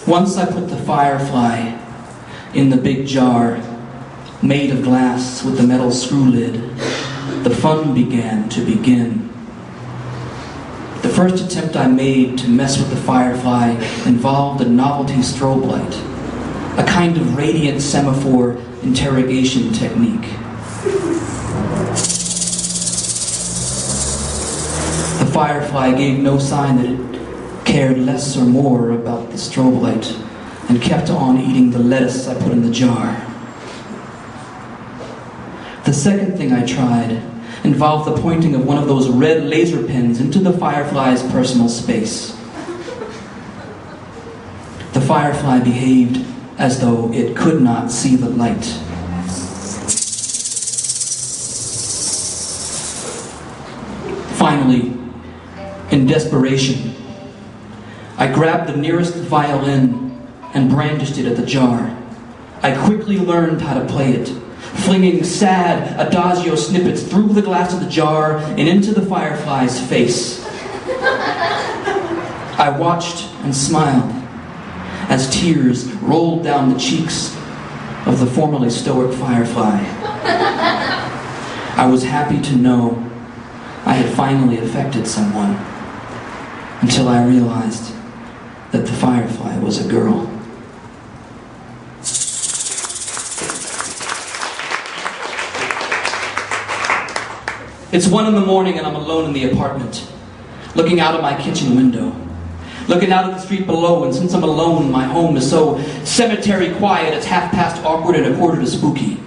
Once I put the firefly in the big jar, made of glass with the metal screw lid, the fun began to begin. The first attempt I made to mess with the firefly involved a novelty strobe light, a kind of radiant semaphore interrogation technique. The firefly gave no sign that it cared less or more about the strobe light and kept on eating the lettuce I put in the jar. The second thing I tried involved the pointing of one of those red laser pens into the firefly's personal space. The firefly behaved as though it could not see the light. Finally, in desperation, I grabbed the nearest violin and brandished it at the jar. I quickly learned how to play it, flinging sad adagio snippets through the glass of the jar and into the firefly's face. I watched and smiled as tears rolled down the cheeks of the formerly stoic firefly. I was happy to know I had finally affected someone, until I realized that the firefly was a girl. It's 1 in the morning and I'm alone in the apartment, looking out of my kitchen window, looking out at the street below, and since I'm alone, my home is so cemetery quiet it's half past awkward and a quarter to spooky.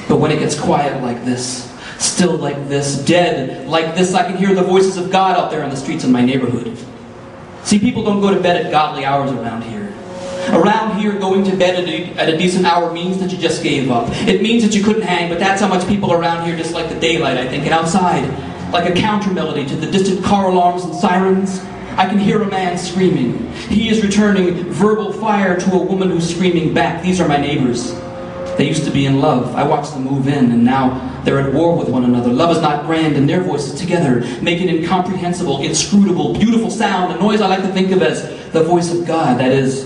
But when it gets quiet like this, still like this, dead like this, I can hear the voices of God out there on the streets in my neighborhood. See, people don't go to bed at godly hours around here. Around here, going to bed at a decent hour means that you just gave up. It means that you couldn't hang, but that's how much people around here dislike the daylight, I think. And outside, like a counter melody to the distant car alarms and sirens, I can hear a man screaming. He is returning verbal fire to a woman who's screaming back. These are my neighbors. They used to be in love. I watched them move in, and now they're at war with one another. Love is not grand, and their voices together make an incomprehensible, inscrutable, beautiful sound, a noise I like to think of as the voice of God. That is,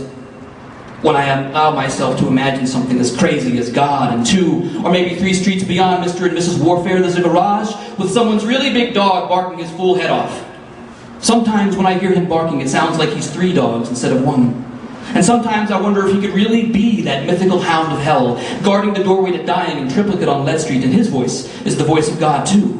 when I allow myself to imagine something as crazy as God, and 2 or maybe 3 streets beyond Mr. and Mrs. Warfare, there's a garage with someone's really big dog barking his full head off. Sometimes when I hear him barking, it sounds like he's 3 dogs instead of 1. And sometimes I wonder if he could really be that mythical hound of hell, guarding the doorway to dying in triplicate on Lead Street, and his voice is the voice of God too.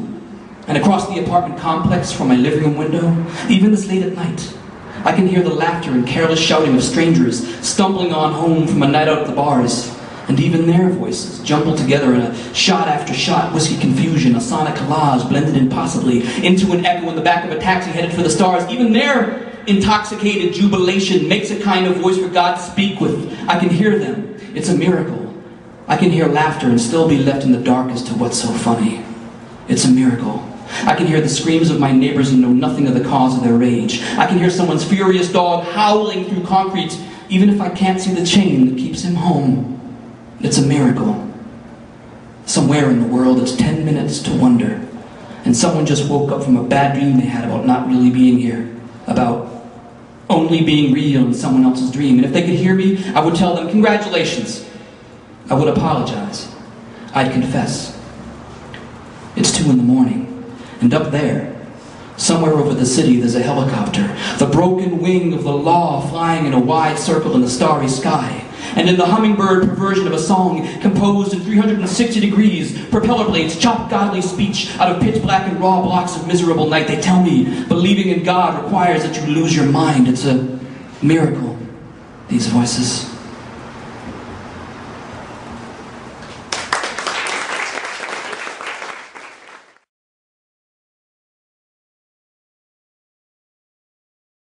And across the apartment complex from my living room window, even this late at night, I can hear the laughter and careless shouting of strangers stumbling on home from a night out at the bars. And even their voices jumbled together in a shot after shot whiskey confusion, a sonic collage blended impossibly into an echo in the back of a taxi headed for the stars. Even their intoxicated jubilation makes a kind of voice for God to speak with. I can hear them. It's a miracle. I can hear laughter and still be left in the dark as to what's so funny. It's a miracle. I can hear the screams of my neighbors and know nothing of the cause of their rage. I can hear someone's furious dog howling through concrete, even if I can't see the chain that keeps him home. It's a miracle. Somewhere in the world it's 10 minutes to wonder, and someone just woke up from a bad dream they had about not really being here, about only being real in someone else's dream. And if they could hear me, I would tell them, congratulations. I would apologize. I'd confess. It's 2 in the morning. And up there, somewhere over the city, there's a helicopter, the broken wing of the law flying in a wide circle in the starry sky. And in the hummingbird perversion of a song composed in 360 degrees, propeller blades chop godly speech out of pitch black and raw blocks of miserable night. They tell me believing in God requires that you lose your mind. It's a miracle, these voices.